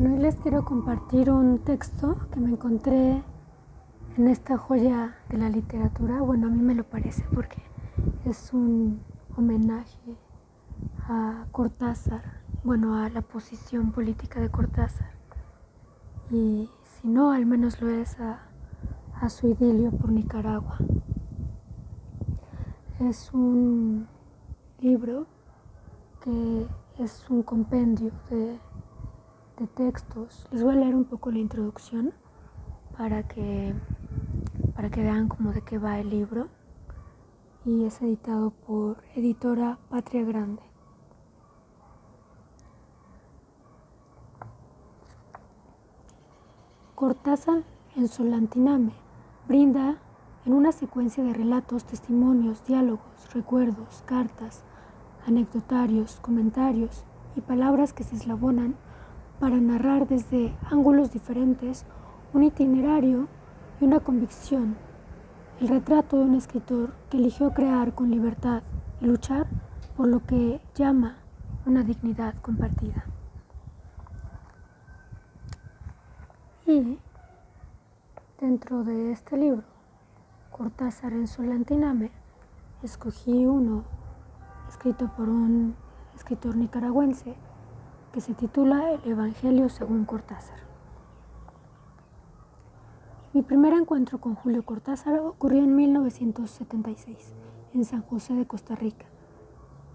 Bueno, hoy les quiero compartir un texto que me encontré en esta joya de la literatura. Bueno, a mí me lo parece porque es un homenaje a Cortázar, bueno, a la posición política de Cortázar. Y si no, al menos lo es a su idilio por Nicaragua. Es un libro que es un compendio de textos. Les voy a leer un poco la introducción para que vean cómo de qué va el libro, y es editado por Editora Patria Grande. Cortázar en Solantiname brinda en una secuencia de relatos, testimonios, diálogos, recuerdos, cartas, anecdotarios, comentarios y palabras que se eslabonan para narrar desde ángulos diferentes un itinerario y una convicción, el retrato de un escritor que eligió crear con libertad y luchar por lo que llama una dignidad compartida. Y dentro de este libro, Cortázar en Solantiname, escogí uno escrito por un escritor nicaragüense que se titula El Evangelio según Cortázar. Mi primer encuentro con Julio Cortázar ocurrió en 1976, en San José de Costa Rica.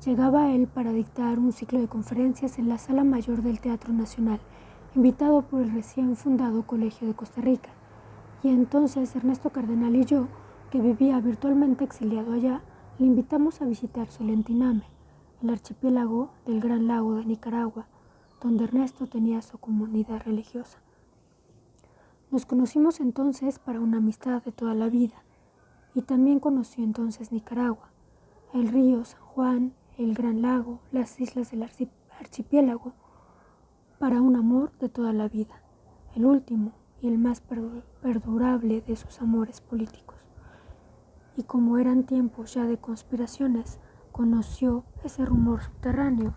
Llegaba él para dictar un ciclo de conferencias en la Sala Mayor del Teatro Nacional, invitado por el recién fundado Colegio de Costa Rica. Y entonces Ernesto Cardenal y yo, que vivía virtualmente exiliado allá, le invitamos a visitar Solantiname, el archipiélago del Gran Lago de Nicaragua, donde Ernesto tenía su comunidad religiosa. Nos conocimos entonces para una amistad de toda la vida, y también conoció entonces Nicaragua, el río San Juan, el Gran Lago, las islas del archipiélago, para un amor de toda la vida, el último y el más perdurable de sus amores políticos. Y como eran tiempos ya de conspiraciones, conoció ese rumor subterráneo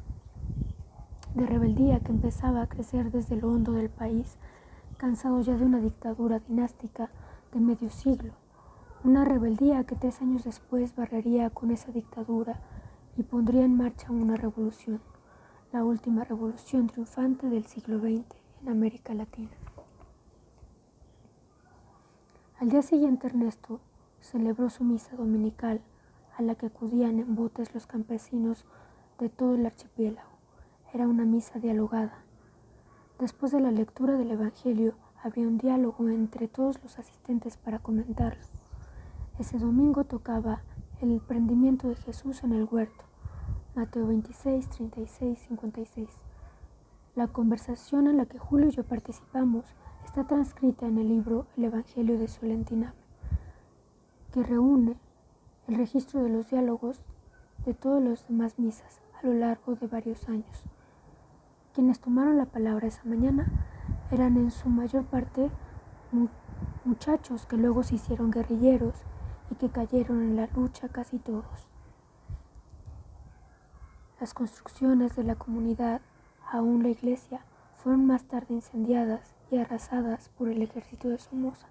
de rebeldía que empezaba a crecer desde lo hondo del país, cansado ya de una dictadura dinástica de medio siglo, una rebeldía que 3 años después barrería con esa dictadura y pondría en marcha una revolución, la última revolución triunfante del siglo XX en América Latina. Al día siguiente Ernesto celebró su misa dominical, a la que acudían en botes los campesinos de todo el archipiélago. Era una misa dialogada. Después de la lectura del Evangelio, había un diálogo entre todos los asistentes para comentarlo. Ese domingo tocaba el prendimiento de Jesús en el huerto, Mateo 26, 36, 56. La conversación en la que Julio y yo participamos está transcrita en el libro El Evangelio de Solantiname, que reúne el registro de los diálogos de todas las demás misas a lo largo de varios años. Quienes tomaron la palabra esa mañana eran en su mayor parte muchachos que luego se hicieron guerrilleros y que cayeron en la lucha casi todos. Las construcciones de la comunidad, aún la iglesia, fueron más tarde incendiadas y arrasadas por el ejército de Somoza.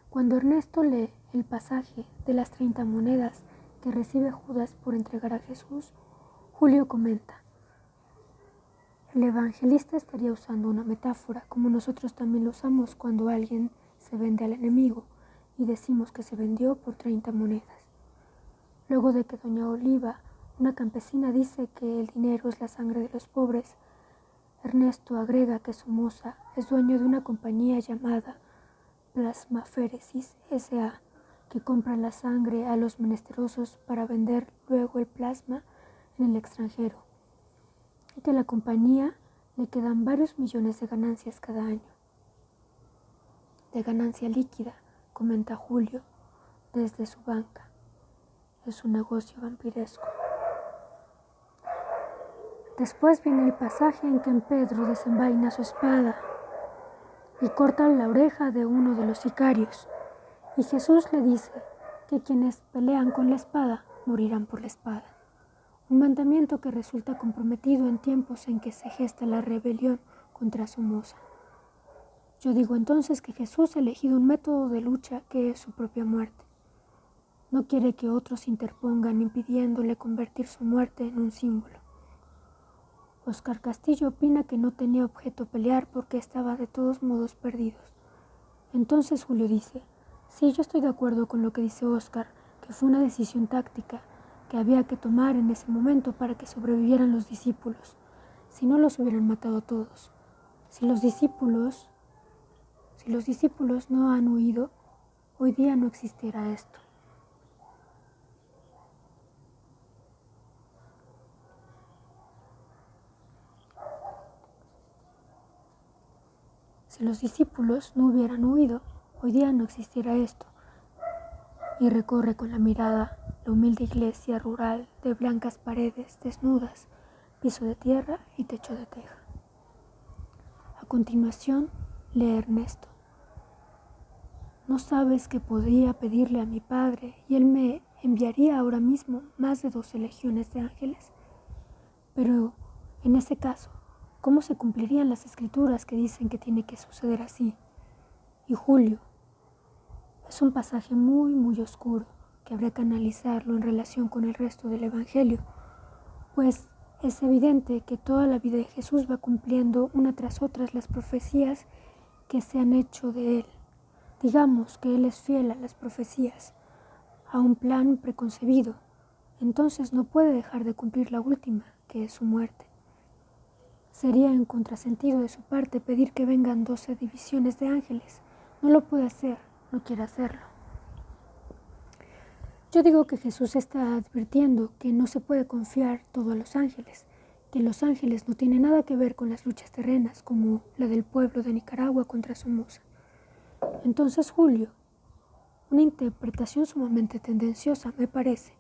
Cuando Ernesto lee el pasaje de las 30 monedas que recibe Judas por entregar a Jesús, Julio comenta: el evangelista estaría usando una metáfora, como nosotros también lo usamos cuando alguien se vende al enemigo y decimos que se vendió por 30 monedas. Luego de que doña Oliva, una campesina, dice que el dinero es la sangre de los pobres, Ernesto agrega que Somoza es dueño de una compañía llamada Plasmaféresis S.A., que compra la sangre a los menesterosos para vender luego el plasma en el extranjero, y que a la compañía le quedan varios millones de ganancias cada año. De ganancia líquida, comenta Julio desde su banca. Es un negocio vampiresco. Después viene el pasaje en que Pedro desenvaina su espada y corta la oreja de uno de los sicarios, y Jesús le dice que quienes pelean con la espada morirán por la espada. un mandamiento que resulta comprometido en tiempos en que se gesta la rebelión contra Somoza. Yo digo entonces que Jesús ha elegido un método de lucha que es su propia muerte. No quiere que otros interpongan impidiéndole convertir su muerte en un símbolo. Oscar Castillo opina que no tenía objeto pelear porque estaba de todos modos perdido. Entonces Julio dice, sí, yo estoy de acuerdo con lo que dice Oscar, que fue una decisión táctica que había que tomar en ese momento para que sobrevivieran los discípulos, si no los hubieran matado a todos. Si los discípulos no han huido, hoy día no existiera esto. Si los discípulos no hubieran huido, hoy día no existiera esto. Y recorre con la mirada la humilde iglesia rural de blancas paredes desnudas, piso de tierra y techo de teja. A continuación, lee Ernesto. ¿No sabes que podría pedirle a mi Padre y Él me enviaría ahora mismo más de 12 legiones de ángeles? Pero, en ese caso, ¿cómo se cumplirían las escrituras que dicen que tiene que suceder así? Y Julio, es un pasaje muy oscuro que habría que analizarlo en relación con el resto del Evangelio, pues es evidente que toda la vida de Jesús va cumpliendo una tras otra las profecías que se han hecho de Él. Digamos que Él es fiel a las profecías, a un plan preconcebido, entonces no puede dejar de cumplir la última, que es su muerte. Sería en contrasentido de su parte pedir que vengan 12 divisiones de ángeles. No lo puede hacer, no quiere hacerlo. Yo digo que Jesús está advirtiendo que no se puede confiar todo a los ángeles, que los ángeles no tienen nada que ver con las luchas terrenas como la del pueblo de Nicaragua contra Somoza. Entonces Julio, una interpretación sumamente tendenciosa me parece.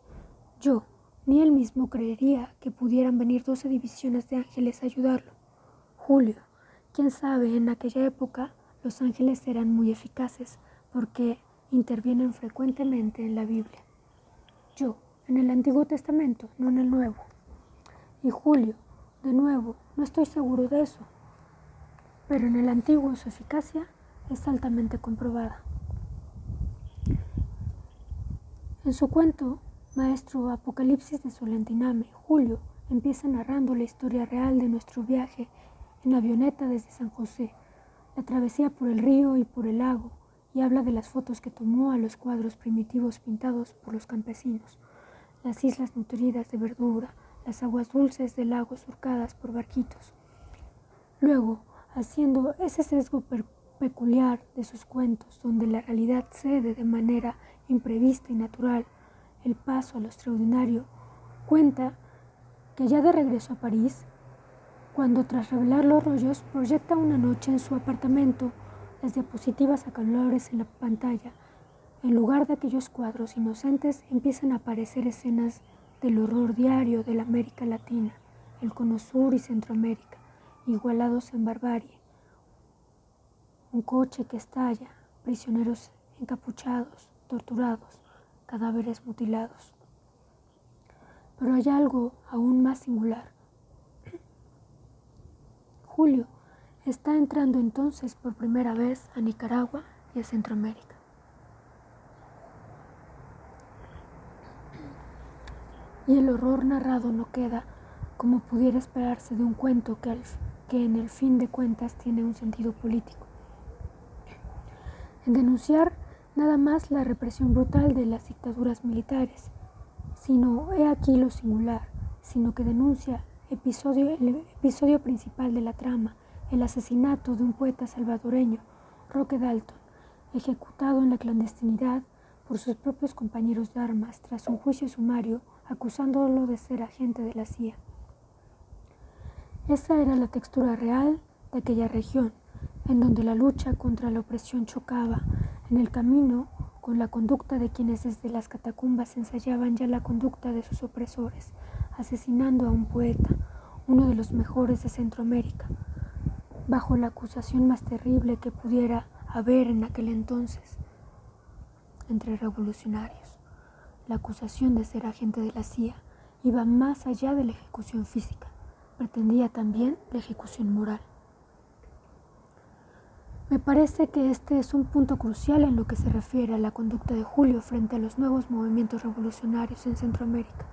Yo, ni él mismo creería que pudieran venir 12 divisiones de ángeles a ayudarlo. Julio, quién sabe, en aquella época los ángeles eran muy eficaces porque intervienen frecuentemente en la Biblia. Yo, en el Antiguo Testamento, no en el Nuevo. Y Julio, de nuevo, no estoy seguro de eso, pero en el Antiguo su eficacia es altamente comprobada. En su cuento, Maestro Apocalipsis de Solentiname, Julio empieza narrando la historia real de nuestro viaje en avioneta desde San José, la travesía por el río y por el lago, y habla de las fotos que tomó a los cuadros primitivos pintados por los campesinos, las islas nutridas de verdura, las aguas dulces del lago surcadas por barquitos. Luego, haciendo ese sesgo peculiar de sus cuentos, donde la realidad cede de manera imprevista y natural el paso a lo extraordinario, cuenta que ya de regreso a París, cuando tras revelar los rollos proyecta una noche en su apartamento las diapositivas a colores en la pantalla, en lugar de aquellos cuadros inocentes empiezan a aparecer escenas del horror diario de la América Latina, el Cono Sur y Centroamérica, igualados en barbarie. Un coche que estalla, prisioneros encapuchados, torturados, cadáveres mutilados. Pero hay algo aún más singular. Julio está entrando entonces por primera vez a Nicaragua y a Centroamérica. Y el horror narrado no queda como pudiera esperarse de un cuento que en el fin de cuentas tiene un sentido político. En denunciar nada más la represión brutal de las dictaduras militares, sino he aquí lo singular, sino que denuncia el episodio principal de la trama, el asesinato de un poeta salvadoreño, Roque Dalton, ejecutado en la clandestinidad por sus propios compañeros de armas tras un juicio sumario acusándolo de ser agente de la CIA. Esa era la textura real de aquella región, en donde la lucha contra la opresión chocaba en el camino con la conducta de quienes desde las catacumbas ensayaban ya la conducta de sus opresores, asesinando a un poeta, uno de los mejores de Centroamérica, bajo la acusación más terrible que pudiera haber en aquel entonces entre revolucionarios, la acusación de ser agente de la CIA, iba más allá de la ejecución física, pretendía también la ejecución moral. Me parece que este es un punto crucial en lo que se refiere a la conducta de Julio frente a los nuevos movimientos revolucionarios en Centroamérica,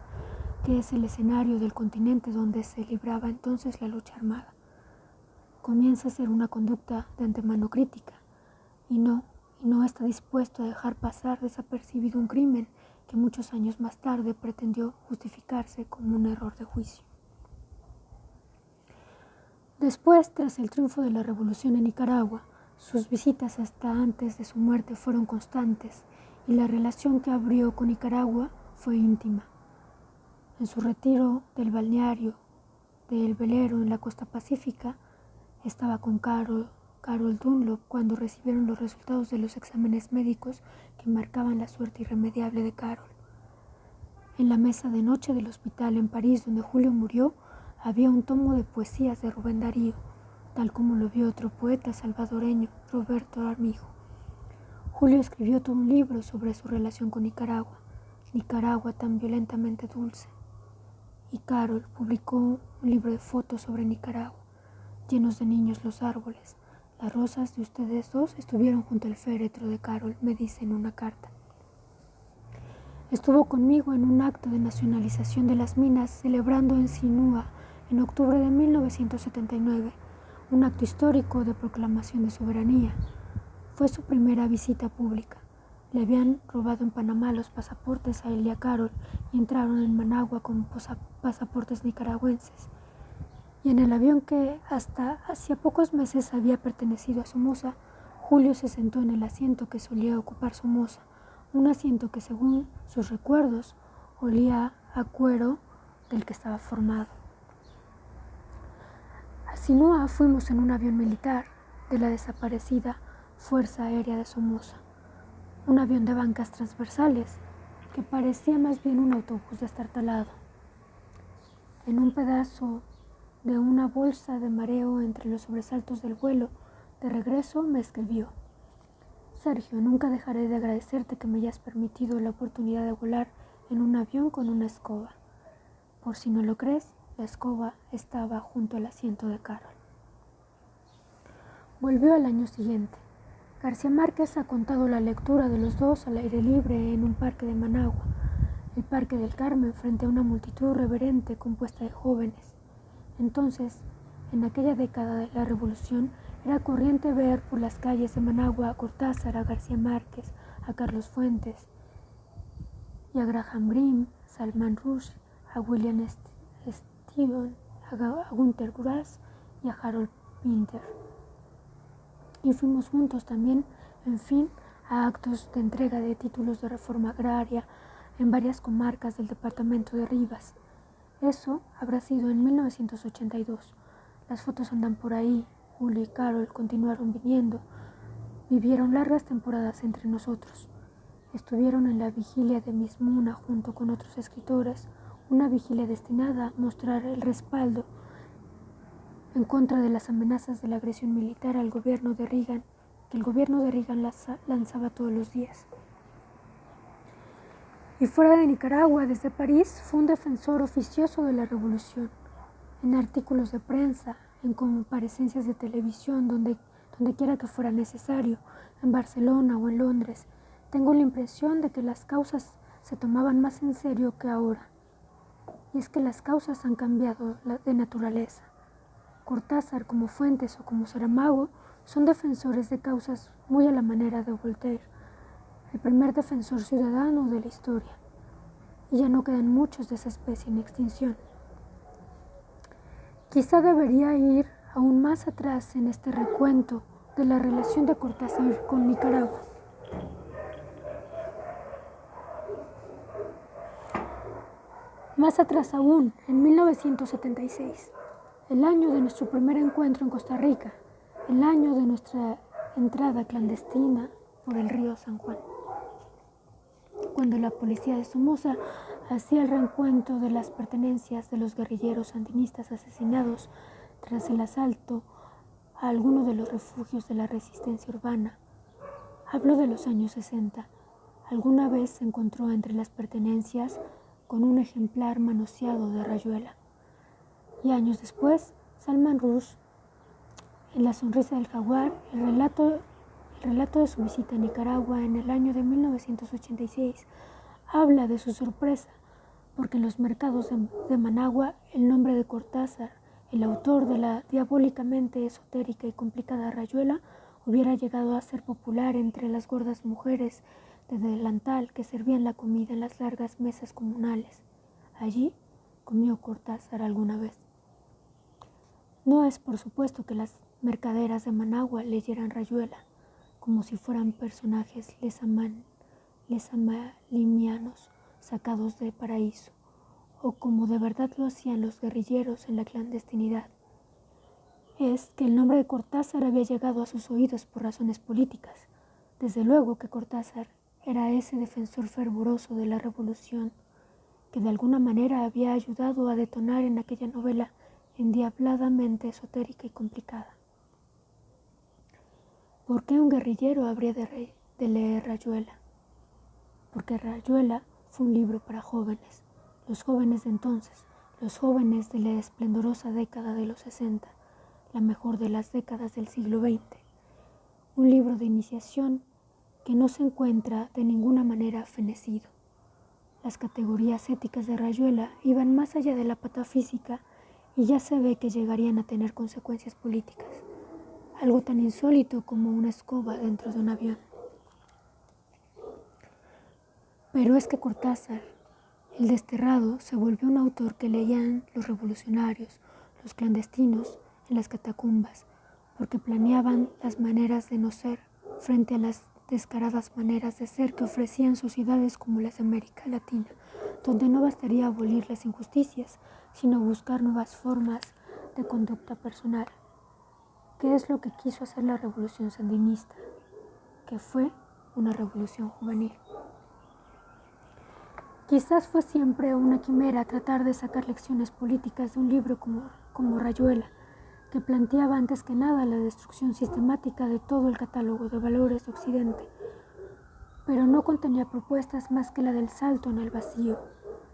que es el escenario del continente donde se libraba entonces la lucha armada. Comienza a ser una conducta de antemano crítica, y no está dispuesto a dejar pasar desapercibido un crimen que muchos años más tarde pretendió justificarse como un error de juicio. Después, tras el triunfo de la revolución en Nicaragua, sus visitas hasta antes de su muerte fueron constantes y la relación que abrió con Nicaragua fue íntima. En su retiro del balneario del velero en la costa pacífica, estaba con Carol Dunlop cuando recibieron los resultados de los exámenes médicos que marcaban la suerte irremediable de Carol. En la mesa de noche del hospital en París donde Julio murió, había un tomo de poesías de Rubén Darío, tal como lo vio otro poeta salvadoreño, Roberto Armijo. Julio escribió todo un libro sobre su relación con Nicaragua tan violentamente dulce. Y Carol publicó un libro de fotos sobre Nicaragua, llenos de niños los árboles. Las rosas de ustedes dos estuvieron junto al féretro de Carol, me dice en una carta. Estuvo conmigo en un acto de nacionalización de las minas celebrando en Sinúa en octubre de 1979, un acto histórico de proclamación de soberanía. Fue su primera visita pública. Le habían robado en Panamá los pasaportes a él y a Carol y entraron en Managua con pasaportes nicaragüenses. Y en el avión que hasta hacía pocos meses había pertenecido a Somoza, Julio se sentó en el asiento que solía ocupar Somoza, un asiento que según sus recuerdos olía a cuero del que estaba formado. A Sinúa fuimos en un avión militar de la desaparecida Fuerza Aérea de Somoza, un avión de bancas transversales que parecía más bien un autobús destartalado. En un pedazo de una bolsa de mareo entre los sobresaltos del vuelo de regreso me escribió: Sergio, nunca dejaré de agradecerte que me hayas permitido la oportunidad de volar en un avión con una escoba. Por si no lo crees, la escoba estaba junto al asiento de Carol. Volvió al año siguiente. García Márquez ha contado la lectura de los dos al aire libre en un parque de Managua, el Parque del Carmen, frente a una multitud reverente compuesta de jóvenes. Entonces, en aquella década de la Revolución, era corriente ver por las calles de Managua a Cortázar, a García Márquez, a Carlos Fuentes y a Graham Greene, a Salman Rushdie, a William Stevenson, a Günter Grass y a Harold Pinter. Y fuimos juntos también, en fin, a actos de entrega de títulos de reforma agraria en varias comarcas del departamento de Rivas. Eso habrá sido en 1982. Las fotos andan por ahí. Julio y Carol continuaron viniendo. Vivieron largas temporadas entre nosotros. Estuvieron en la vigilia de Miss Muna junto con otros escritores, una vigilia destinada a mostrar el respaldo en contra de las amenazas de la agresión militar al gobierno de Reagan, que el gobierno de Reagan lanzaba todos los días. Y fuera de Nicaragua, desde París, fue un defensor oficioso de la revolución, en artículos de prensa, en comparecencias de televisión, donde quiera que fuera necesario, en Barcelona o en Londres. Tengo la impresión de que las causas se tomaban más en serio que ahora. Y es que las causas han cambiado de naturaleza. Cortázar, como Fuentes o como Saramago, son defensores de causas muy a la manera de Voltaire, el primer defensor ciudadano de la historia. Y ya no quedan muchos de esa especie en extinción. Quizá debería ir aún más atrás en este recuento de la relación de Cortázar con Nicaragua. Más atrás aún, en 1976, el año de nuestro primer encuentro en Costa Rica, el año de nuestra entrada clandestina por el río San Juan. Cuando la policía de Somoza hacía el recuento de las pertenencias de los guerrilleros sandinistas asesinados tras el asalto a alguno de los refugios de la resistencia urbana. Hablo de los años 60. Alguna vez se encontró entre las pertenencias con un ejemplar manoseado de Rayuela. Y años después, Salman Rushdie, en La sonrisa del jaguar, el relato de su visita a Nicaragua en el año de 1986, habla de su sorpresa, porque en los mercados de Managua el nombre de Cortázar, el autor de la diabólicamente esotérica y complicada Rayuela, hubiera llegado a ser popular entre las gordas mujeres de delantal que servían la comida en las largas mesas comunales. Allí comió Cortázar alguna vez. No es por supuesto que las mercaderas de Managua leyeran Rayuela como si fueran personajes lesamalimianos sacados de paraíso, o como de verdad lo hacían los guerrilleros en la clandestinidad. Es que el nombre de Cortázar había llegado a sus oídos por razones políticas. Desde luego que Cortázar era ese defensor fervoroso de la revolución que de alguna manera había ayudado a detonar en aquella novela endiabladamente esotérica y complicada. ¿Por qué un guerrillero habría de leer Rayuela? Porque Rayuela fue un libro para jóvenes, los jóvenes de entonces, los jóvenes de la esplendorosa década de los 60, la mejor de las décadas del siglo XX. Un libro de iniciación que no se encuentra de ninguna manera fenecido. Las categorías éticas de Rayuela iban más allá de la patafísica y ya se ve que llegarían a tener consecuencias políticas. Algo tan insólito como una escoba dentro de un avión. Pero es que Cortázar, el desterrado, se volvió un autor que leían los revolucionarios, los clandestinos en las catacumbas, porque planeaban las maneras de no ser frente a las descaradas maneras de ser que ofrecían sociedades como las de América Latina, donde no bastaría abolir las injusticias, sino buscar nuevas formas de conducta personal. ¿Qué es lo que quiso hacer la revolución sandinista? Que fue una revolución juvenil. Quizás fue siempre una quimera tratar de sacar lecciones políticas de un libro como Rayuela, que planteaba antes que nada la destrucción sistemática de todo el catálogo de valores de Occidente, pero no contenía propuestas más que la del salto en el vacío.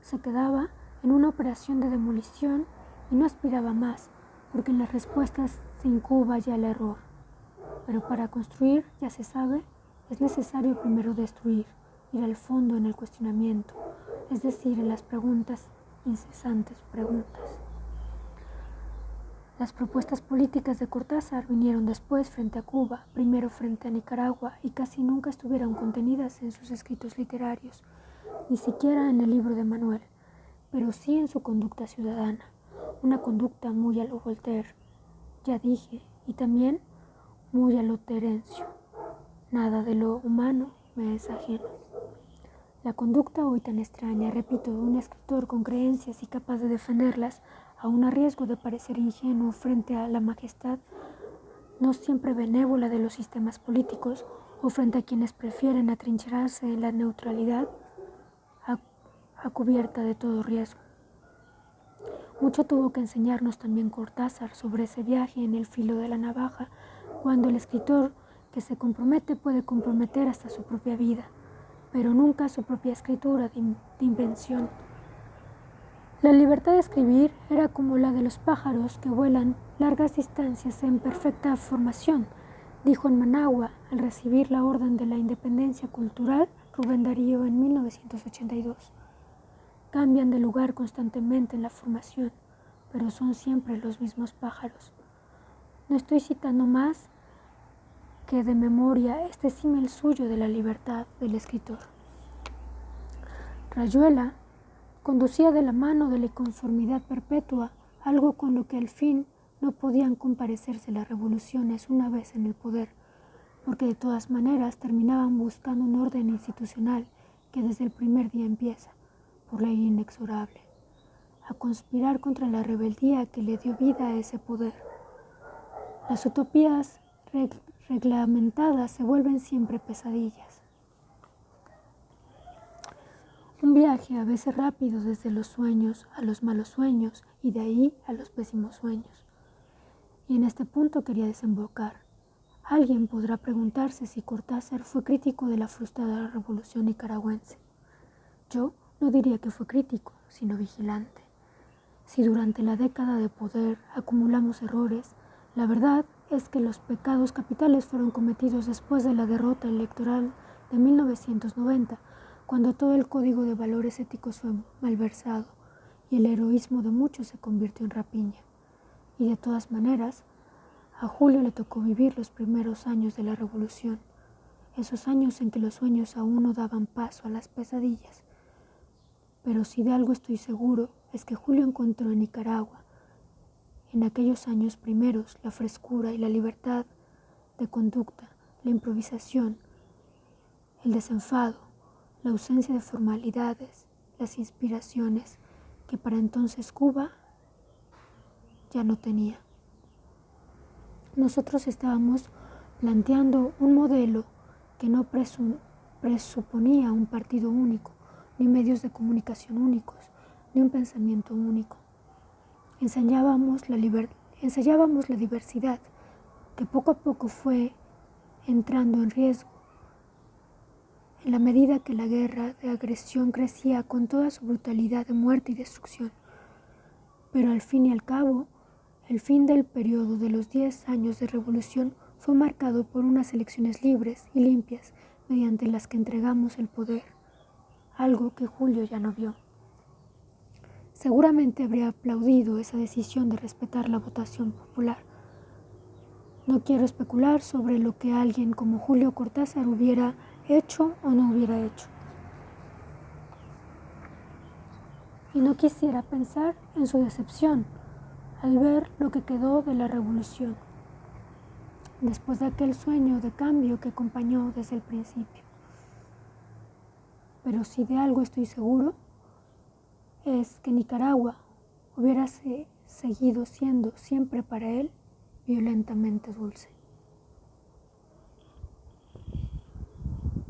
Se quedaba en una operación de demolición y no aspiraba más, porque en las respuestas se incuba ya el error. Pero para construir, ya se sabe, es necesario primero destruir, ir al fondo en el cuestionamiento, es decir, en las preguntas, incesantes preguntas. Las propuestas políticas de Cortázar vinieron después frente a Cuba, primero frente a Nicaragua, y casi nunca estuvieron contenidas en sus escritos literarios, ni siquiera en el libro de Manuel, pero sí en su conducta ciudadana, una conducta muy a lo Voltaire, ya dije, y también muy a lo Terencio. Nada de lo humano me es ajeno. La conducta hoy tan extraña, repito, de un escritor con creencias y capaz de defenderlas, aun a riesgo de parecer ingenuo frente a la majestad no siempre benévola de los sistemas políticos o frente a quienes prefieren atrincherarse en la neutralidad a cubierta de todo riesgo. Mucho tuvo que enseñarnos también Cortázar sobre ese viaje en el filo de la navaja, cuando el escritor que se compromete puede comprometer hasta su propia vida, pero nunca su propia escritura de invención. La libertad de escribir era como la de los pájaros que vuelan largas distancias en perfecta formación, dijo en Managua al recibir la Orden de la Independencia Cultural Rubén Darío en 1982. Cambian de lugar constantemente en la formación, pero son siempre los mismos pájaros. No estoy citando más que de memoria este símil suyo de la libertad del escritor. Rayuela conducía de la mano de la inconformidad perpetua, algo con lo que al fin no podían comparecerse las revoluciones una vez en el poder, porque de todas maneras terminaban buscando un orden institucional que desde el primer día empieza, por ley inexorable, a conspirar contra la rebeldía que le dio vida a ese poder. Las utopías reglamentadas se vuelven siempre pesadillas. Un viaje a veces rápido desde los sueños a los malos sueños y de ahí a los pésimos sueños. Y en este punto quería desembocar. Alguien podrá preguntarse si Cortázar fue crítico de la frustrada revolución nicaragüense. Yo no diría que fue crítico, sino vigilante. Si durante la década de poder acumulamos errores, la verdad es que los pecados capitales fueron cometidos después de la derrota electoral de 1990, cuando todo el código de valores éticos fue malversado y el heroísmo de muchos se convirtió en rapiña. Y de todas maneras, a Julio le tocó vivir los primeros años de la revolución, esos años en que los sueños aún no daban paso a las pesadillas. Pero si de algo estoy seguro es que Julio encontró en Nicaragua, en aquellos años primeros, la frescura y la libertad de conducta, la improvisación, el desenfado, la ausencia de formalidades, las inspiraciones que para entonces Cuba ya no tenía. Nosotros estábamos planteando un modelo que no presuponía un partido único, ni medios de comunicación únicos, ni un pensamiento único. Ensayábamos la diversidad, que poco a poco fue entrando en riesgo, en la medida que la guerra de agresión crecía con toda su brutalidad de muerte y destrucción. Pero al fin y al cabo, el fin del periodo de los 10 años de revolución fue marcado por unas elecciones libres y limpias mediante las que entregamos el poder, algo que Julio ya no vio. Seguramente habría aplaudido esa decisión de respetar la votación popular. No quiero especular sobre lo que alguien como Julio Cortázar hubiera hecho o no hubiera hecho. Y no quisiera pensar en su decepción al ver lo que quedó de la revolución, después de aquel sueño de cambio que acompañó desde el principio. Pero si de algo estoy seguro, es que Nicaragua hubiera seguido siendo siempre para él violentamente dulce.